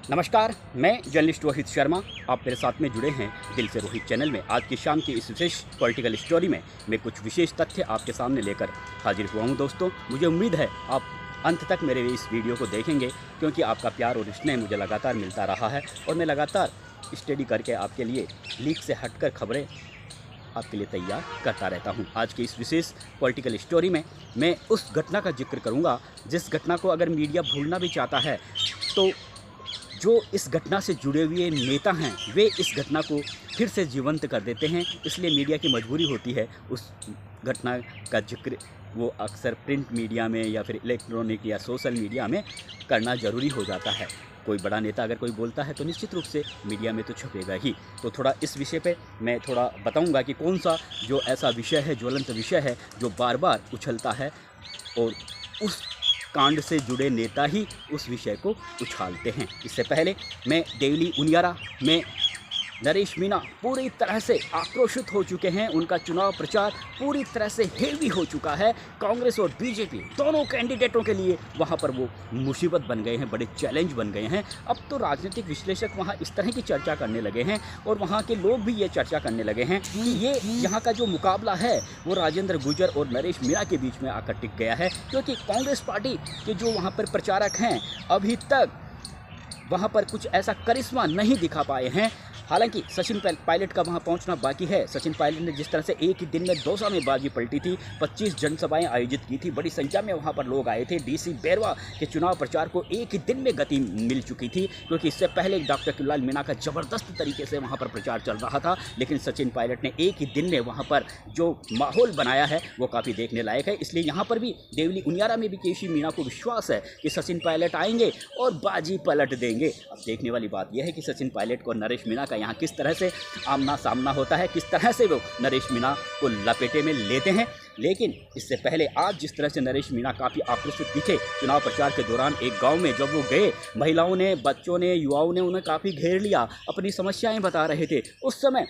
नमस्कार, मैं जर्नलिस्ट रोहित शर्मा। आप मेरे साथ में जुड़े हैं दिल से रोहित चैनल में। आज की शाम की इस विशेष पॉलिटिकल स्टोरी में मैं कुछ विशेष तथ्य आपके सामने लेकर हाजिर हुआ हूं। दोस्तों, मुझे उम्मीद है आप अंत तक मेरे इस वीडियो को देखेंगे, क्योंकि आपका प्यार और स्नेह मुझे लगातार मिलता रहा है और मैं लगातार स्टडी करके आपके लिए लीक से हटकर खबरें आपके लिए तैयार करता रहता हूं। आज की इस विशेष पॉलिटिकल स्टोरी में मैं उस घटना का जिक्र करूंगा जिस घटना को अगर मीडिया भूलना भी चाहता है तो जो इस घटना से जुड़े हुए नेता हैं वे इस घटना को फिर से जीवंत कर देते हैं। इसलिए मीडिया की मजबूरी होती है उस घटना का जिक्र वो अक्सर प्रिंट मीडिया में या फिर इलेक्ट्रॉनिक या सोशल मीडिया में करना ज़रूरी हो जाता है। कोई बड़ा नेता अगर कोई बोलता है तो निश्चित रूप से मीडिया में तो छपेगा ही। तो थोड़ा इस विषय पे मैं थोड़ा बताऊंगा कि कौन सा जो ऐसा विषय है, ज्वलंत विषय है जो बार बार उछलता है और उस कांड से जुड़े नेता ही उस विषय को उछालते हैं। इससे पहले मैं देवली उनियारा में नरेश मीणा पूरी तरह से आक्रोशित हो चुके हैं। उनका चुनाव प्रचार पूरी तरह से हेवी हो चुका है। कांग्रेस और बीजेपी दोनों कैंडिडेटों के लिए वहां पर वो मुसीबत बन गए हैं, बड़े चैलेंज बन गए हैं। अब तो राजनीतिक विश्लेषक वहां इस तरह की चर्चा करने लगे हैं और वहां के लोग भी ये चर्चा करने लगे हैं कि ये यहाँ का जो मुकाबला है वो राजेंद्र गुर्जर और नरेश मीणा के बीच में आकर टिक गया है, क्योंकि कांग्रेस पार्टी के जो वहाँ पर प्रचारक हैं अभी तक वहाँ पर कुछ ऐसा करिश्मा नहीं दिखा पाए हैं। हालांकि सचिन पायलट का वहां पहुंचना बाकी है। सचिन पायलट ने जिस तरह से एक ही दिन में दौसा में बाजी पलटी थी, 25 जनसभाएं आयोजित की थी, बड़ी संख्या में वहां पर लोग आए थे। डीसी बैरवा के चुनाव प्रचार को एक ही दिन में गति मिल चुकी थी, क्योंकि इससे पहले डॉक्टर किरोड़ीलाल मीणा का जबरदस्त तरीके से वहां पर प्रचार चल रहा था। लेकिन सचिन पायलट ने एक ही दिन में वहां पर जो माहौल बनाया है वो काफ़ी देखने लायक है। इसलिए यहाँ पर भी देवली उनियारा में भी केसी मीणा को विश्वास है कि सचिन पायलट आएंगे और बाजी पलट देंगे। अब देखने वाली बात यह है कि सचिन पायलट को नरेश मीणा का यहाँ किस तरह से आमना सामना होता है, किस तरह से वो नरेश मीणा को लपेटे में लेते हैं। लेकिन इससे पहले आज जिस तरह से नरेश मीणा काफ़ी आक्रोशित दिखे चुनाव प्रचार के दौरान, एक गांव में जब वो गए, महिलाओं ने, बच्चों ने, युवाओं ने उन्हें काफ़ी घेर लिया, अपनी समस्याएं बता रहे थे। उस समय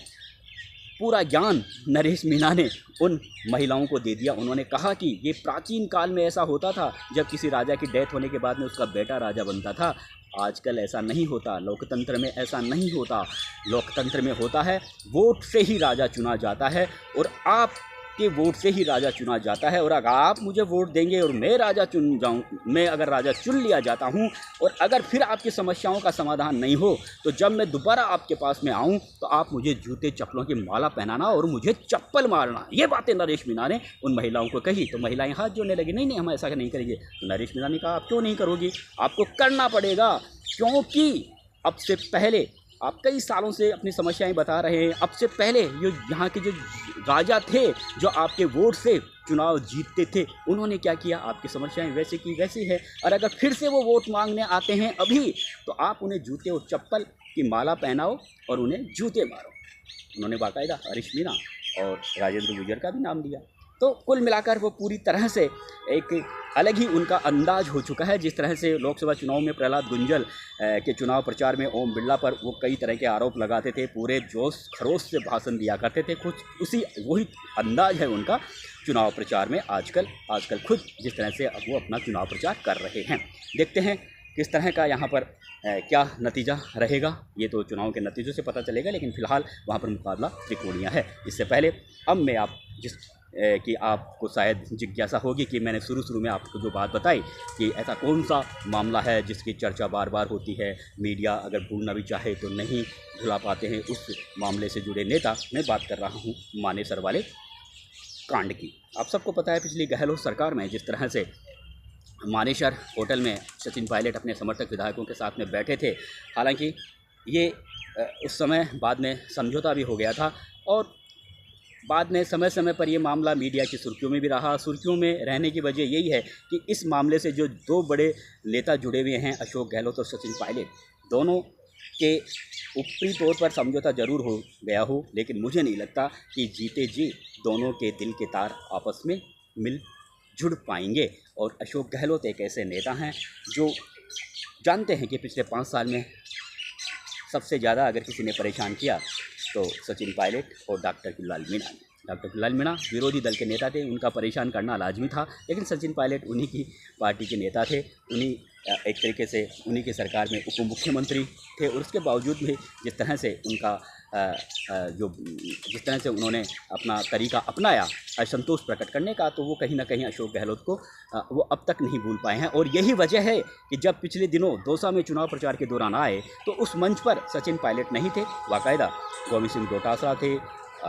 पूरा ज्ञान नरेश मीणा ने उन महिलाओं को दे दिया। उन्होंने कहा कि ये प्राचीन काल में ऐसा होता था जब किसी राजा की डेथ होने के बाद में उसका बेटा राजा बनता था। आजकल ऐसा नहीं होता, लोकतंत्र में ऐसा नहीं होता। लोकतंत्र में होता है वोट से ही राजा चुना जाता है और आपके वोट से ही राजा चुना जाता है। और अगर आप मुझे वोट देंगे और मैं राजा चुन जाऊं, मैं अगर राजा चुन लिया जाता हूं और अगर फिर आपकी समस्याओं का समाधान नहीं हो तो जब मैं दोबारा आपके पास में आऊं तो आप मुझे जूते चप्पलों की माला पहनाना और मुझे चप्पल मारना। ये बातें नरेश मीणा ने उन महिलाओं को कही तो महिलाएं हाथ जोड़ने लगी, नहीं नहीं हम ऐसा नहीं करेंगे। तो नरेश मीणा ने कहा आप क्यों नहीं करोगी, आपको करना पड़ेगा, क्योंकि अब से पहले आप कई सालों से अपनी समस्याएं बता रहे हैं। अब से पहले जो यहाँ के जो राजा थे जो आपके वोट से चुनाव जीतते थे, उन्होंने क्या किया, आपकी समस्याएं वैसे की वैसी है। और अगर फिर से वो वोट मांगने आते हैं अभी तो आप उन्हें जूते और चप्पल की माला पहनाओ और उन्हें जूते मारो। उन्होंने बाकायदा हरीश मीणा और राजेंद्र गुर्जर का भी नाम लिया। तो कुल मिलाकर वो पूरी तरह से एक अलग ही उनका अंदाज हो चुका है। जिस तरह से लोकसभा चुनाव में प्रहलाद गुंजल के चुनाव प्रचार में ओम बिरला पर वो कई तरह के आरोप लगाते थे, पूरे जोश खरोश से भाषण दिया करते थे, कुछ उसी वही अंदाज है उनका चुनाव प्रचार में आजकल खुद जिस तरह से अब वो अपना चुनाव प्रचार कर रहे हैं। देखते हैं किस तरह का यहाँ पर क्या नतीजा रहेगा, ये तो चुनाव के नतीजों से पता चलेगा। लेकिन फिलहाल वहाँ पर मुकाबला त्रिकोणीय है। इससे पहले अब मैं आप कि आपको शायद जिज्ञासा होगी कि मैंने शुरू में आपको जो बात बताई कि ऐसा कौन सा मामला है जिसकी चर्चा बार बार होती है, मीडिया अगर भूलना भी चाहे तो नहीं भुला पाते हैं उस मामले से जुड़े नेता। मैं बात कर रहा हूँ मानेसर वाले कांड की। आप सबको पता है पिछली गहलोत सरकार में जिस तरह से मानेसर होटल में सचिन पायलट अपने समर्थक विधायकों के साथ में बैठे थे। हालांकि ये उस समय बाद में समझौता भी हो गया था और बाद में समय समय पर ये मामला मीडिया की सुर्खियों में भी रहा। सुर्खियों में रहने की वजह यही है कि इस मामले से जो दो बड़े नेता जुड़े हुए हैं, अशोक गहलोत और सचिन पायलट, दोनों के ऊपरी तौर पर समझौता जरूर हो गया हो, लेकिन मुझे नहीं लगता कि जीते जी दोनों के दिल के तार आपस में मिल जुड़ पाएंगे। और अशोक गहलोत एक ऐसे नेता हैं जो जानते हैं कि पिछले 5 साल में सबसे ज़्यादा अगर किसी ने परेशान किया तो सचिन पायलट और डॉक्टर किरोड़ीलाल मीणा ने। डॉक्टर कुणाल मीणा विरोधी दल के नेता थे, उनका परेशान करना लाजमी था, लेकिन सचिन पायलट उन्हीं की पार्टी के नेता थे, उन्हीं एक तरीके से उन्हीं की सरकार में उप मुख्यमंत्री थे। और उसके बावजूद भी जिस तरह से उनका जिस तरह से उन्होंने अपना तरीका अपनाया असंतोष प्रकट करने का, तो वो कहीं ना कहीं अशोक गहलोत को वो अब तक नहीं भूल पाए हैं। और यही वजह है कि जब पिछले दिनों दौसा में चुनाव प्रचार के दौरान आए तो उस मंच पर सचिन पायलट नहीं थे, बाकायदा गोविंद सिंह डोटासरा थे,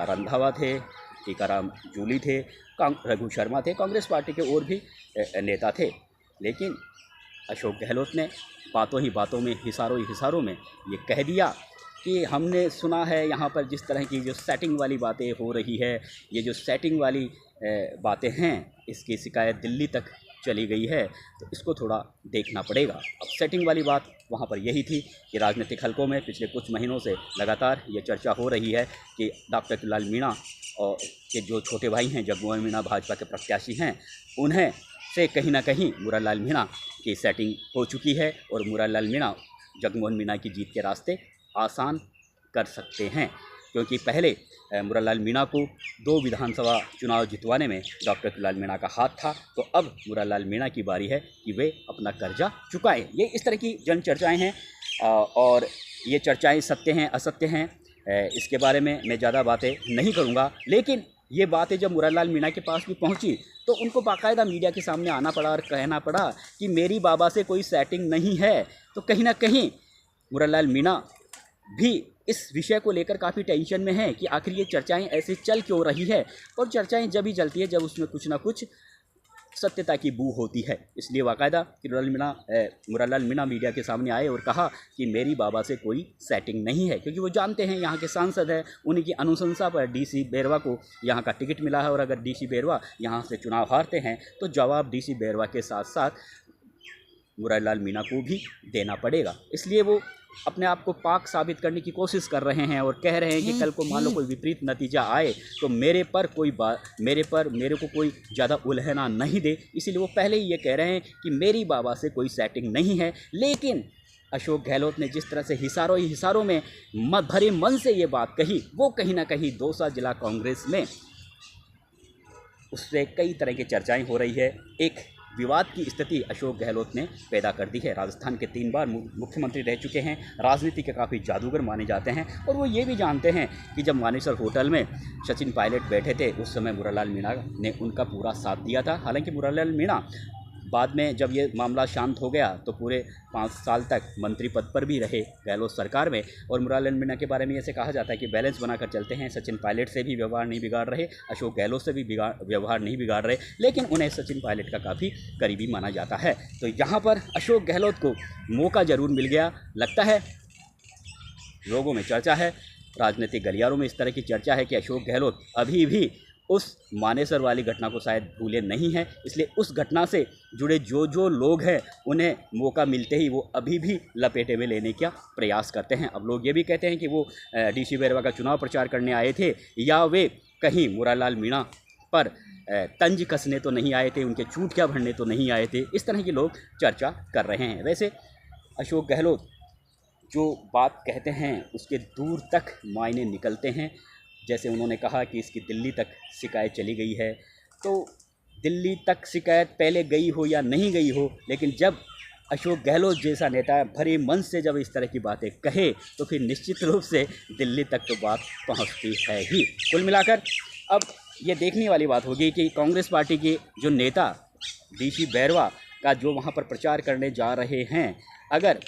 रंधावा थे, टीकाराम जूली थे, रघु शर्मा थे, कांग्रेस पार्टी के और भी नेता थे। लेकिन अशोक गहलोत ने बातों ही बातों में, हिसारों ही हिसारों में ये कह दिया कि हमने सुना है यहाँ पर जिस तरह की जो सेटिंग वाली बातें हो रही है, ये जो सेटिंग वाली बातें हैं, इसकी शिकायत दिल्ली तक चली गई है, तो इसको थोड़ा देखना पड़ेगा। अब सेटिंग वाली बात वहाँ पर यही थी कि राजनीतिक हलकों में पिछले कुछ महीनों से लगातार ये चर्चा हो रही है कि डॉक्टर कुणाल मीणा और के जो छोटे भाई हैं जगमोहन मीणा भाजपा के प्रत्याशी हैं, उन्हें से कहीं ना कहीं मुरारलाल मीणा की सेटिंग हो चुकी है और मुरारलाल मीणा जगमोहन मीणा की जीत के रास्ते आसान कर सकते हैं, क्योंकि पहले मुरारलाल मीणा को 2 विधानसभा चुनाव जितवाने में डॉक्टर कुणाल मीणा का हाथ था। तो अब मुरारलाल मीणा की बारी है कि वे अपना कर्जा चुकाएं। ये इस तरह की जन चर्चाएं हैं और ये चर्चाएं सत्य हैं असत्य हैं, इसके बारे में मैं ज़्यादा बातें नहीं करूँगा। लेकिन ये बातें जब मुरारलाल मीणा के पास भी पहुंची तो उनको बाकायदा मीडिया के सामने आना पड़ा और कहना पड़ा कि मेरी बाबा से कोई सेटिंग नहीं है। तो कहीं ना कहीं मुरारलाल मीणा भी इस विषय को लेकर काफ़ी टेंशन में है कि आखिर ये चर्चाएं ऐसे चल क्यों रही है। और चर्चाएं जब ही चलती है जब उसमें कुछ ना कुछ सत्यता की बू होती है। इसलिए बाकायदा मुरारलाल मीणा मीडिया के सामने आए और कहा कि मेरी बाबा से कोई सेटिंग नहीं है, क्योंकि वो जानते हैं यहाँ के सांसद हैं, उन्हीं की अनुशंसा पर डीसी बेरवा को यहाँ का टिकट मिला है। और अगर डीसी बेरवा यहाँ से चुनाव हारते हैं तो जवाब डीसी बेरवा के साथ साथ मुरारलाल मीणा को भी देना पड़ेगा। इसलिए वो अपने आप को पाक साबित करने की कोशिश कर रहे हैं और कह रहे हैं कि कल को मान लो कोई विपरीत नतीजा आए तो मेरे को कोई ज़्यादा उलझना नहीं दे। इसीलिए वो पहले ही ये कह रहे हैं कि मेरी बाबा से कोई सेटिंग नहीं है। लेकिन अशोक गहलोत ने जिस तरह से हिसारों ही हिसारों में भरे मन से ये बात कही, वो कहीं ना कहीं दौसा जिला कांग्रेस में उससे कई तरह की चर्चाएं हो रही है। एक विवाद की स्थिति अशोक गहलोत ने पैदा कर दी है। राजस्थान के 3 बार मुख्यमंत्री रह चुके हैं, राजनीति के काफ़ी जादूगर माने जाते हैं और वो ये भी जानते हैं कि जब मानेसर होटल में सचिन पायलट बैठे थे उस समय मुरारलाल मीणा ने उनका पूरा साथ दिया था। हालांकि मुरारलाल मीणा बाद में जब ये मामला शांत हो गया तो पूरे 5 साल तक मंत्री पद पर भी रहे गहलोत सरकार में। और मुरारलाल मीणा के बारे में ऐसे कहा जाता है कि बैलेंस बनाकर चलते हैं, सचिन पायलट से भी व्यवहार नहीं बिगाड़ रहे, अशोक गहलोत से भी व्यवहार नहीं बिगाड़ रहे, लेकिन उन्हें सचिन पायलट का काफ़ी करीबी माना जाता है। तो यहाँ पर अशोक गहलोत को मौका ज़रूर मिल गया लगता है। लोगों में चर्चा है, राजनीतिक गलियारों में इस तरह की चर्चा है कि अशोक गहलोत अभी भी उस मानेसर वाली घटना को शायद भूले नहीं हैं। इसलिए उस घटना से जुड़े जो लोग हैं उन्हें मौका मिलते ही वो अभी भी लपेटे में लेने का प्रयास करते हैं। अब लोग ये भी कहते हैं कि वो डीसी बेरवा का चुनाव प्रचार करने आए थे या वे कहीं मुरारलाल मीणा पर तंज कसने तो नहीं आए थे, उनके चूटियाँ भरने तो नहीं आए थे। इस तरह के लोग चर्चा कर रहे हैं। वैसे अशोक गहलोत जो बात कहते हैं उसके दूर तक मायने निकलते हैं। जैसे उन्होंने कहा कि इसकी दिल्ली तक शिकायत चली गई है, तो दिल्ली तक शिकायत पहले गई हो या नहीं गई हो, लेकिन जब अशोक गहलोत जैसा नेता भरे मन से जब इस तरह की बातें कहे तो फिर निश्चित रूप से दिल्ली तक तो बात पहुंचती है ही। कुल मिलाकर अब ये देखने वाली बात होगी कि कांग्रेस पार्टी के जो नेता डीसी बेरवा का जो वहाँ पर प्रचार करने जा रहे हैं, अगर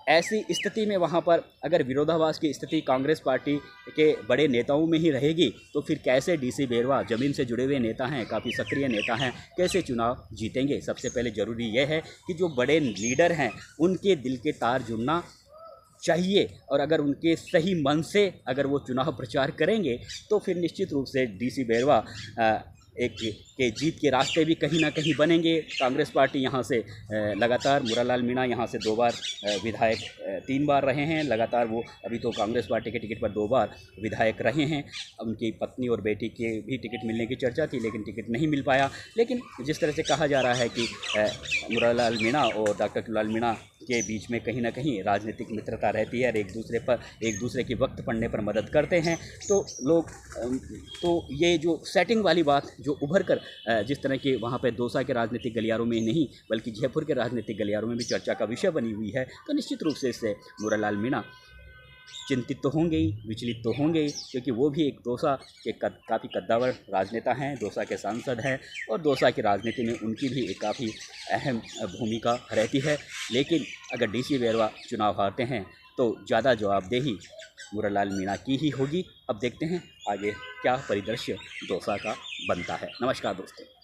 ऐसी स्थिति में वहाँ पर अगर विरोधाभास की स्थिति कांग्रेस पार्टी के बड़े नेताओं में ही रहेगी तो फिर कैसे डीसी बेरवा ज़मीन से जुड़े हुए नेता हैं, काफ़ी सक्रिय नेता हैं, कैसे चुनाव जीतेंगे। सबसे पहले ज़रूरी यह है कि जो बड़े लीडर हैं उनके दिल के तार जुड़ना चाहिए और अगर उनके सही मन से अगर वो चुनाव प्रचार करेंगे तो फिर निश्चित रूप से डीसी बेरवा एक के जीत के रास्ते भी कहीं ना कहीं बनेंगे। कांग्रेस पार्टी यहाँ से लगातार मुरारलाल मीणा यहाँ से 2 बार विधायक 3 बार रहे हैं लगातार वो। अभी तो कांग्रेस पार्टी के टिकट पर 2 बार विधायक रहे हैं। उनकी पत्नी और बेटी के भी टिकट मिलने की चर्चा थी, लेकिन टिकट नहीं मिल पाया। लेकिन जिस तरह से कहा जा रहा है कि मुरारलाल मीणा और डॉक्टर कलराज मीणा के बीच में कहीं ना कहीं राजनीतिक मित्रता रहती है और एक दूसरे की वक्त पड़ने पर मदद करते हैं, तो लोग तो ये जो सेटिंग वाली बात जो उभर कर जिस तरह की वहाँ पे दौसा के राजनीतिक गलियारों में नहीं बल्कि जयपुर के राजनीतिक गलियारों में भी चर्चा का विषय बनी हुई है, तो निश्चित रूप से इससे मुरारलाल मीणा चिंतित तो होंगे ही, विचलित तो होंगे ही, क्योंकि वो भी एक दौसा के काफ़ी कद्दावर राजनेता हैं, दौसा के सांसद हैं और दौसा की राजनीति में उनकी भी एक काफ़ी अहम भूमिका रहती है। लेकिन अगर डीसी वेरवा चुनाव हारते हैं तो ज़्यादा जवाबदेही मुरारलाल मीणा की ही होगी। अब देखते हैं आगे क्या परिदृश्य दौसा का बनता है। नमस्कार दोस्तों।